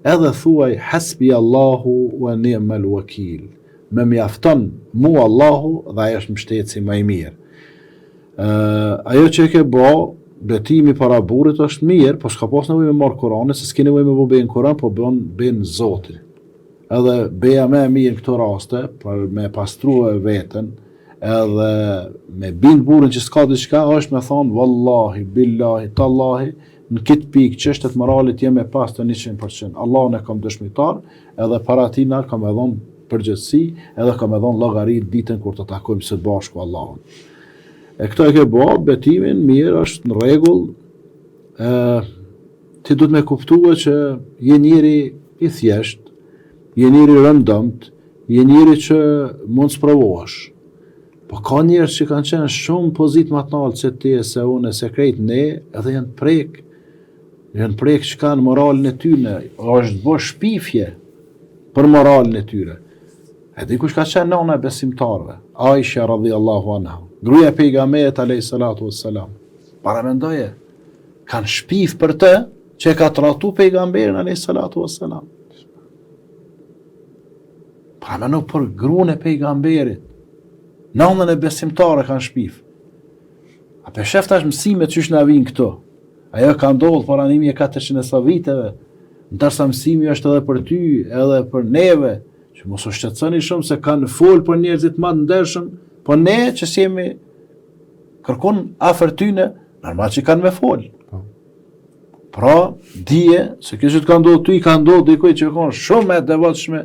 Speaker 3: edhe thuaj hasbi Allahu wa ni'mal wakil. Me mjafton mu Allahu dhe ajo është mbështetësi më i mirë. Ajo që e ke bo, betimi para burrit është mirë, po s'ka pas nevojë me marr Kur'anin, se s'ke nevojë me bu bejnë Kur'an, po bejnë Zotin. Edhe beja me mirë në këto raste, për me pastrua veten, edhe me bind burrin që s'ka diçka, është me thonë, wallahi, billahi, tallahi, në këtë pikë çështet moralit jem e pas të 100%. Allahun e kam dëshmitar, edhe para tina kam e dhënë përgjithësi, edhe kam e dhënë llogarit ditën kur të takojmë së bashku Allahun. E këto e ke bo, betimin mirë është në rregull. Ti duhet me kuptua që je njeri i thjesht, je njeri rëndëmt, je njeri që mund sprovohesh. Po ka njerëz që kanë qenë shumë pozit më të lartë se ti, se unë, se krejt ne, edhe janë prek që kanë moralin e tyre, është bo shpifje për moralin e tyre. E dikush ka qenë nona e besimtarve, Aisha radhiyallahu anha, gruaja e pejgamberit alayhi salatu wassalam. Para mendoje, kanë shpif për të që e ka tratu pejgamberin alayhi salatu wassalam. Para mendo për gruan e pejgamberit, nënën e besimtare kanë shpif. A pe shef tash mësimet qysh na vinë këto. Ajo ka ndodhur para 1400 viteve, ndërsa mësimi është edhe për ty, edhe për neve, që mos u shqetësoni shumë se kanë fol për njerëzit më të ndershëm, po ne që jemi kërkon afër tyne, normal që kanë me fol. Pra, dije se kjo që të ka ndodhur ty, ka ndodhur dikujt që kanë shumë e devotshme,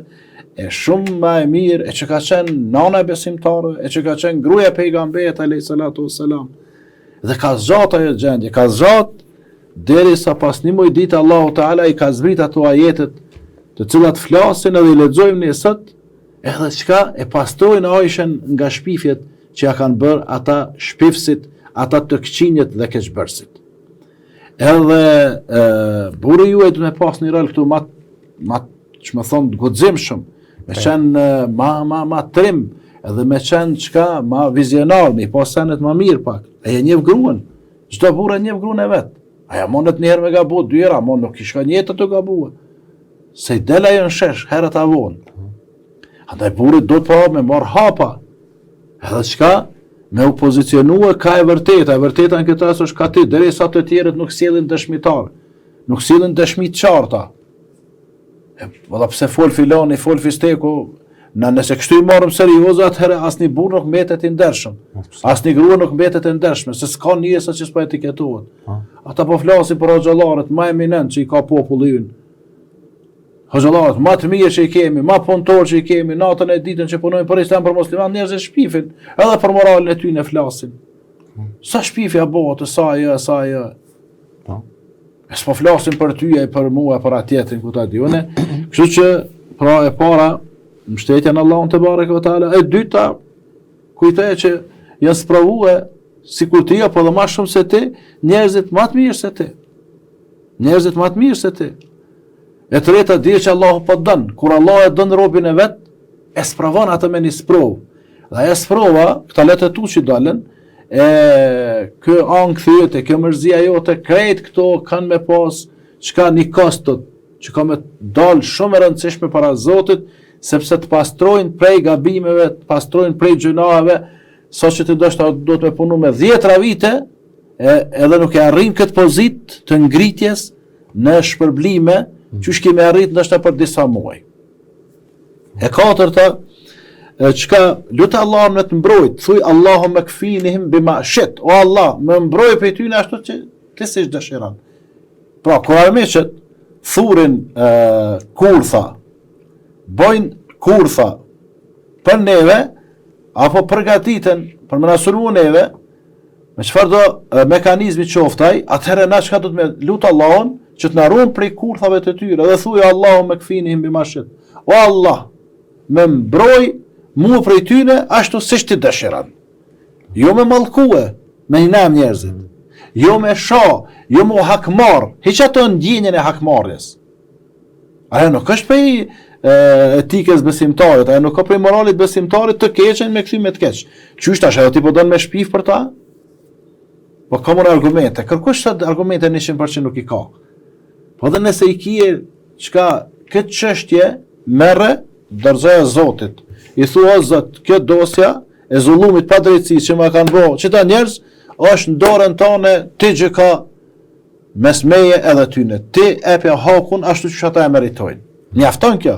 Speaker 3: e shumë më e mirë e që ka qenë nana e besimtare, e që ka qenë gruaja e pejgamberit alayhi salatu wassalam. Dhe ka zgjat ajo gjendje, ka zgjat derisa pas një muaj ditë Allahu Teala i ka zbrit ato ajetet të cilat flasin edhe i lexojmë ne sot, edhe çka e pastrojnë Aishën nga shpifjet që ja kanë bërë ata shpifësit, ata të këqinjet dhe keqbërësit. Edhe burri juaj do të pas një rol këtu ma që më thonë guximshëm, me qenë ma trim, edhe me qenë çka ma vizionar, me i pas senet ma mirë pak. Aja njeh gruan, çdo burr e njeh gruan e vet. Aja mondet një herë me gabu, dy herë, mon nuk i shkon jetë të gabua. Se i del ajo në shesh, herët avon. Andaj burrit do të me marr hapa. Edhe çka me u pozicionua ka e vërteta në këtë rast është ka ti, derisa të tjerët nuk sjellin dëshmitar, nuk sjellin dëshmi të qarta. Valla pse fol filani, fol fisteku, nëse kështu i marrëm serioze, atëherë asnjë burr nuk mbetet i ndershëm. Asnjë grua nuk mbetet e ndershme, se s'ka njësa që s'po etiketohet. Ata po flasin për hoxhallarët më eminent që i ka populli ynë. Hoxhallarët më të mirë që i kemi, më punëtor që i kemi, natën e ditën që punojnë për Islam për musliman, njerëzit shpifin, edhe për moralin e tyre flasin. Sa shpifja bëhet, sa ajo. E s'po flasin për ty e për mua, për atjetrin ku ta di unë. Kështu që pra e para mbështetja në Allahun te bareke ve teala, e dyta kujtoje që janë sprovuar sikur ti apo edhe më shumë se ti, njerëzit më të mirë se ti. Njerëzit më të mirë se ti. E treta di që Allahu po don, kur Allah e don robën e vet, e sprovon atë me një sprov. Dhe ajo sprova, këta letë tu që dalën, kë anë këthyet, kë mërzia jote, krejt këto kanë me pas çka një kostot, që ka me dalë shumë e rëndësishme para Zotit, sepse të pastrojnë prej gabimeve, të pastrojnë prej gjunave, sa që të do të me punu me 10 vite, edhe nuk e arrin këtë pozit të ngritjes në shpërblime, që shkime arrit ndoshta për disa muaj. E katërta, çka lutë Allahun me të mbrojt, thuj Allahumma kfinihim bima shit, o Allah, më mbroj për tyne ashtu që ti siç dëshiron. Pra, kur armiqët thurin kurtha, bojnë kurtha për neve, apo përgatiten për më na sulmu neve, me çfarë do mekanizmi qoftaj, atëherë na çka do të me lutë Allahun që të na ruan prej kurthave të tyre, dhe thuaj Allahumma kfinihim bima shit. O Allah, më mbroj mua prej tyre ashtu siç ti dëshiron. Jo me mallkue, me inam njerëzit. Jo me shoh, jo me hakmar, hiç ato ndjenjen e hakmarrjes. Ajo nuk është prej etikës besimtarit, ajo nuk ka prej moralit besimtarit të keqen me kthim me të keq. Qysh tash ajo ti po don me shpif për ta? Po ka morë argumente, kërkush sa argumente 100% nuk i ka. Po dhe nëse i kije çka këtë çështje merre dorëzoja Zotit. I thua Zot, kjo dosja e zullumit pa drejtësi që ma kanë bërë çita njerëz është në dorën tonë, ti që ka mes meje edhe tyne. Ti epja hakun ashtu që ata e meritojnë. Mjafton kjo.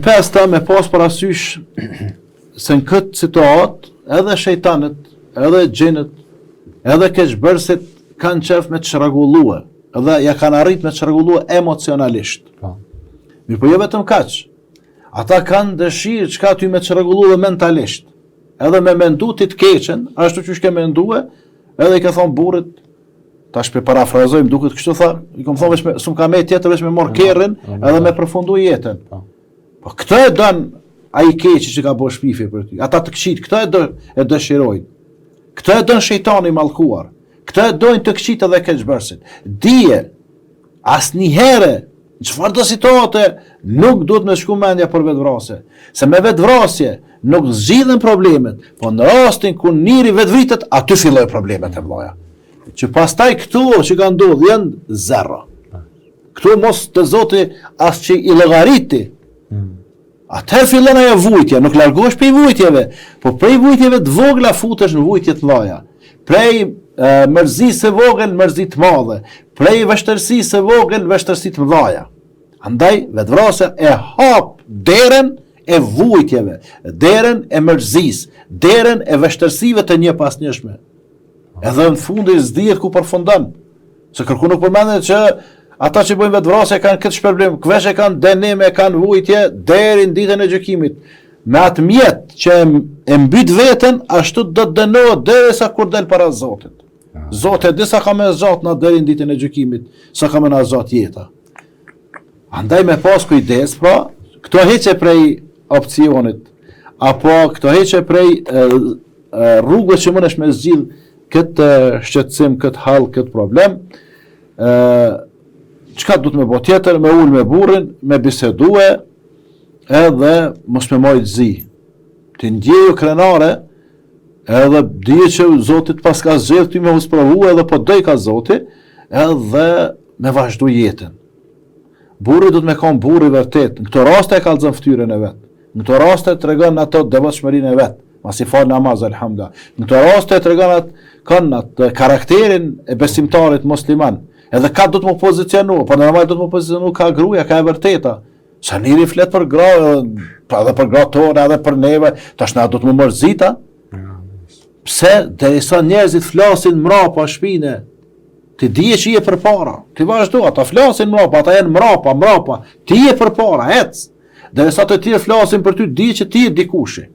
Speaker 3: Pesta me pas parasysh se në këtë situatë edhe shejtanët, edhe xhenët, edhe keqbërësit kanë qef me të çrregullue, edhe ja kanë arrit me të çrregullue emocionalisht. Mirë, po jo vetëm kaq. Ata kanë dëshirë çka ty me të çrregullue mentalisht. Edhe me mendu ti të keqen, ashtu që shke mendue, edhe i ka thonë burrit, tash pe parafrazojmë duket kështu tha, i kam thonë veç s'm ka me tjetër veç me marr kerrin, edhe me përfundu jetën. Po këtë e don ai keqi që ka bërë shpifje për ty. Ata të këqit, këtë e dëshirojnë. Këtë e don shejtani mallkuar. Këtë e dojnë të këqit edhe keqbërësit. Dije, asnjëherë, në çfarë do situate, nuk duhet me shku mendja për vetvrasje. Se me vetvrasje nuk zgjidhen problemet, po në rastin kur njëri vetvritet, aty filloj problemet e mëdha. Që pastaj këtu që ka ndodhur janë zero. Këtu mos të Zoti as që i llogariti. Atëherë fillon ajo vujtja, nuk largohesh prej vujtjeve, po prej vujtjeve të vogla futesh në vujtje të mëdha. Prej mërzisë së vogël, mërzi të madhe, prej vështërsisë së vogël, vështërsi të mëdha. Andaj vetvrasja e hap derën e vujtjeve, derën e mërzisë, derën e vështërsive të një pas njëshme. Edhe në fundi s'dihet ku përfundon. Se kërku nuk përmendet që ata që bojnë vetvrasje kanë këtë shpërblim, këvesh e kanë dënim, e kanë vujtje deri në ditën e gjykimit. Me atë mjet që e mbyt veten, ashtu do të dënohet derisa kur del para Zotit. Zoti disa ka më zot na deri në ditën e gjykimit, sa ka më na zot jeta. Andaj me pas kujdes, pra, këto heqe prej opcionit, apo këto heqe prej rrugës që mundesh me zgjidh këtë shqetësim, këtë hall, këtë problem. Çka duhet me bë tjetër, me ul me burrin, me bisedue, edhe mos me mojt zi. Ti ndjeju krenare, edhe dije që Zotit pas ka zgjedh ty me usprovu, edhe po doj ka Zoti, edhe me vazhdu jetën. Burri do të me konë burri vërtet. Në këto raste e kallëzon fytyrën e vet. Në këto raste tregon ato devotshmërinë e vet, masi fal namaz alhamdulillah. Në këto raste tregon atë karakterin e besimtarit musliman. Edhe ka do të më pozicionu, po normal do të më pozicionu ka gruaja, ka e vërteta. Sa njëri flet për gra, edhe për gratë tona, edhe për neve, tash na do të më mërzita. Pse derisa njerëzit flasin mrapa shpine, ti dije që je përpara, ti vazhdo, ata flasin mrapa, ata janë mrapa, ti je përpara, ec. Derisa të tjerë flasin për ty, dije që ti je dikushi.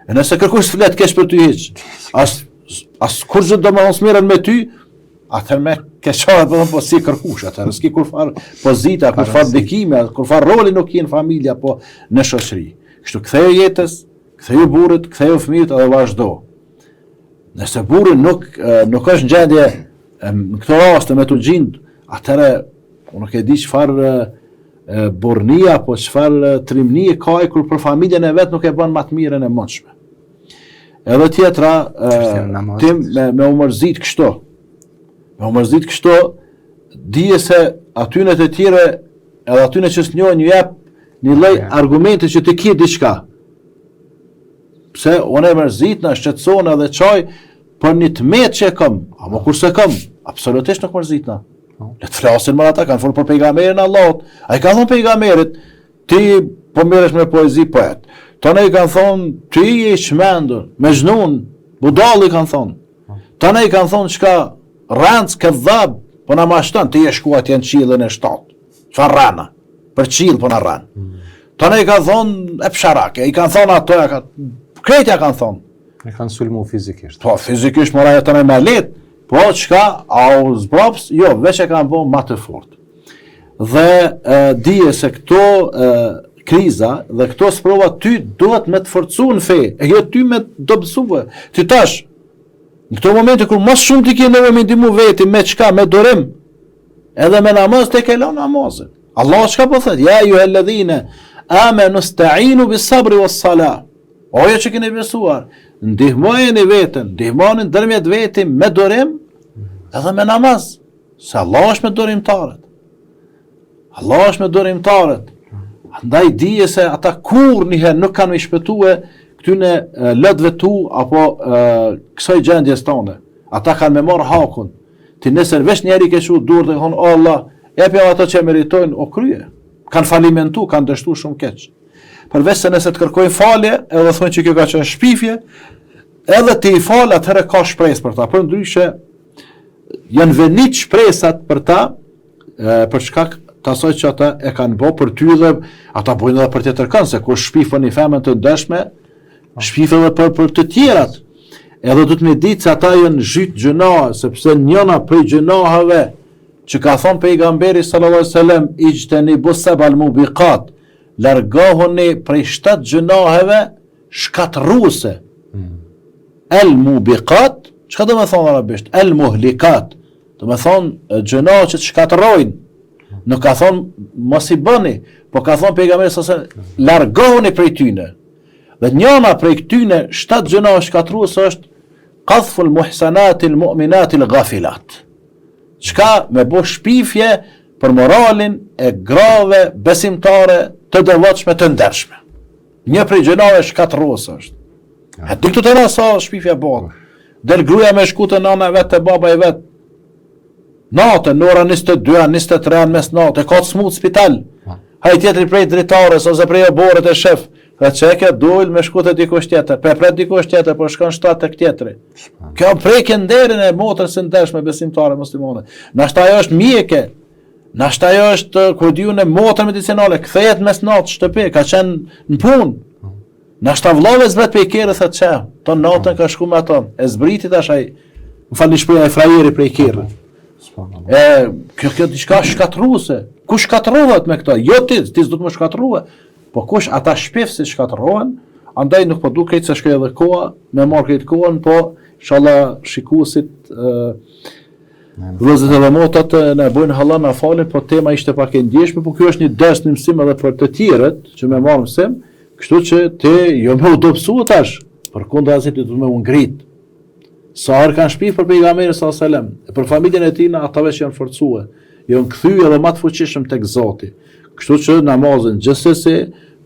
Speaker 3: E nëse kërkush flet keq për ty hiç, as kur gjë do më smiren me ty, atëherë me keqare po si kërkush, atëherë s'ki kur far pozita, kur far ndikime, kur far roli nuk je në familje apo në shoqëri. Kështu ktheu jetës, ktheu burrit, ktheu fëmijët edhe vazhdo. Nëse burri nuk është në gjendje në këto raste me të gjind, atëherë unë nuk e di çfarë burrnia apo çfarë trimnie ka kur për familjen e vet nuk e bën më të mirën e mundshme. Edhe tjetra, tim me umërzit kështu. Me umërzit kështu, dije se atyne të tjere, edhe atyne që s'njohen një jep një lloj argumente që të kje diçka. Pse, unë e mërzit në shqetëson edhe qaj për një të metë që e këm, ama kurse këm, absolutisht nuk mërzit në. Le të flasin më ata, kanë folë për pejgamberin Allahut. A i ka thonë pejgamberit, ti po merresh me poezi poet. Tane i kanë thonë, ti je i çmendur, me zhnun, budalli kanë thonë. Tane i kanë thonë çka ranc këdhab, po na mashton, ti je shkuat janë qilën e 7. Çfarë rana? Për qill po na ran. Tane i kanë thonë e psharake, i kanë thonë ato, kretja kanë thonë.
Speaker 1: E kanë sulmu fizikisht.
Speaker 3: Po, fizikisht mora jetën e me let, po çka, au zbraps, jo, veç e kanë bënë më të fort. Dhe dije se këto kriza dhe këto sprova ty duhet me të forcu në fe, e jo ty me të dobësuve. Ty tash, në këto momente kur mas shumë ti ke nevojë me ndihmu veti, me çka, me durim, edhe me namaz te ke lënë namazin. Allah çka po thot? Ja ayyuhalladhina amanu sta'inu bis-sabri was-salah. Oja që keni besuar, ndihmojeni veten, ndihmoni ndërmjet veti me durim edhe me namaz. Se Allah është me durimtarët. Allah është me durimtarët. Andaj dije se ata kur njëherë nuk kanë me shpëtue këtyne lëdve tu apo kësaj gjendjes tone. Ata kanë me marë hakun. Ti nesër vesh njeri ke shu dur dhe thonë Allah, epja ato që meritojnë o krye. Kanë falimentu, kanë dështu shumë keq. Përveç se nëse të kërkojnë falje, edhe thonë që kjo ka qenë shpifje, edhe ti i falë atëherë ka shpresë për ta. Për ndryshe, janë venit shpresat për ta, për shkak të asaj që ata e kanë bë për ty dhe ata bojnë edhe për tjetër kënd, se kur shpifën një femën të dëshme, shpifën edhe për të tjerat. Edhe du të me ditë se ata janë zhyt gjënahe, sepse njëna prej gjënaheve që ka thonë pejgamberi sallallahu alaihi wasallam, ijtanibu sab'al mubiqat, largohuni prej 7 gjënaheve shkatërruese. El mubiqat, çka do të thonë arabisht? El muhlikat. Do të thonë gjënahe që të shkatërrojnë. Nuk ka thonë mos i bëni, po ka thonë pejgamberi sallallahu alaihi wasallam, largohuni prej tyne. Dhe njëna prej këtyne 7 gjënahe shkatërruese është qadhful muhsanatil mu'minatil ghafilat. Çka me bo shpifje për moralin e grave besimtare të devotshme të ndershme. Një prej gjënave shkatërruese është. E di këtu të na sa shpifja bëhet. Del gruaja me shkutën nana vet te baba i vet. Natën në ora 22, 23 mes natë, ka të smut spital. Haj tjetri prej dritares ose prej oborët e shef. Ka çeke dojl me shkutë dikush tjetër, pepret dikush tjetër, po shkon 7 tek tjetri. Kjo preke nderin e motrës së ndershme besimtare muslimane. Nashta ajo është mjeke, Nashta ajo është kur diu në motër medicinale, kthehet mes natë shtëpi, ka qenë në punë. Nashta vllave zbret pe kerrë thotë çe, ton natën ka shku me ato. E zbriti tash ai, më falni shpreha e frajeri prej kerrë. Kjo diçka shkatruese. Kush shkatërrohet me këto? Jo ti do të më shkatërrohe. Po kush ata shpefsi shkatërrohen? Andaj nuk po duket se shkoj edhe koha, me marr këtë kohën, po inshallah shikuesit vëllezërit edhe motat na bojnë halal na falin, po tema ishte pak e ndjeshme, po ky është një ders në mësim edhe për të tjerët që më marr mësim, kështu që ti jo më u dobësu tash, përkundazi ti do më u ngrit. Sa herë kanë shpif për pejgamberin sallallahu alajhi wasallam, për familjen e tij atave që janë forcuar, janë kthyer edhe më të fuqishëm tek Zoti. Kështu që namazin gjithsesi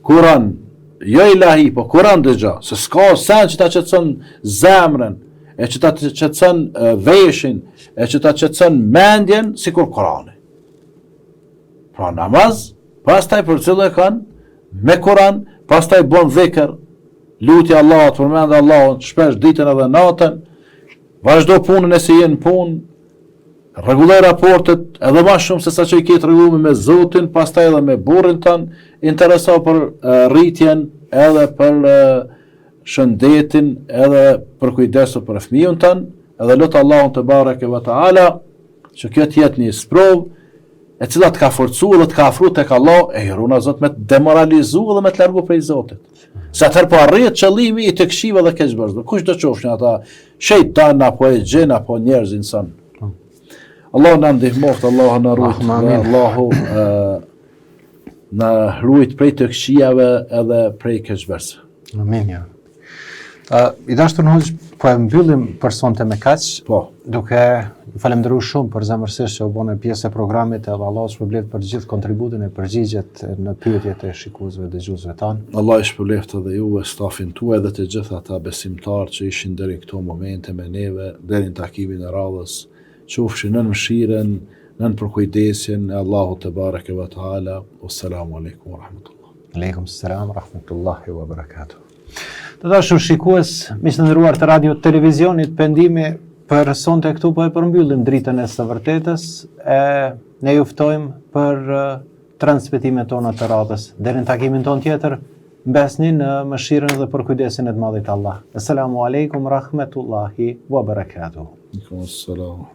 Speaker 3: Kur'an, jo ilahi, po Kur'an dëgjo, se s'ka sen që ta qetëson zemrën, e që ta qetëson veshin, e që ta qetëson mendjen sikur Kur'ani. Pra namaz, pastaj përcjellë kanë me Kur'an, pastaj bën dhikr, lutje Allahut, përmend Allahun shpesh ditën edhe natën, vazhdo punën e si jenë punë, rregulloj raportet edhe më shumë se sa që i ke rregulluar me Zotin, pastaj edhe me burrin tën, intereso për rritjen edhe për shëndetin, edhe për kujdesu për fëmijën tën, edhe lut Allahun te bareke ve taala që kjo të jetë një sprov e cila të ka forcuar dhe të ka afruar tek Allah, e hiruna Zot me të demoralizuar dhe me të largu prej Zotit. Se atëherë po arrihet qëllimi i të kshive dhe keqbërës. Kush do qofshin ata, shejtan apo e gjin apo njerëz insan. Allah na ndihmoft, Allah na ruaj, Allahu na ruaj prej të këqijave edhe prej keqbërës.
Speaker 1: Amin ja. I dashur në hoxh, po e mbyllim për sonte me kaq, duke falendëruar shumë për zemërsisht që u bënë pjesë e programit, edhe Allah shpërblet për gjithë kontributin e përgjigjet në pyetjet e shikuesve dhe dëgjuesve tanë.
Speaker 3: Allah i shpërblet edhe juve, stafin tuaj dhe të gjithë ata besimtarë që ishin deri këto momente me neve, deri në takimin e radhës, qofshin nën mëshiren, nën përkujdesjen e Allahut te bareke ve taala. Assalamu alaikum wa rahmatullah.
Speaker 1: Aleikum salam rahmatullahi wa barakatuh. Të dashur shikues, miq të nderuar të radio televizionit, pendimi për sonte këtu po e përmbyllim dritën e së vërtetës, e ne ju ftojmë për transmetimet tona të radhës. Deri në takimin ton tjetër, mbesni në mëshirën dhe përkujdesin e të Madhit Allah. Assalamu alaikum rahmatullahi wa barakatuh.
Speaker 3: Alaikum assalam.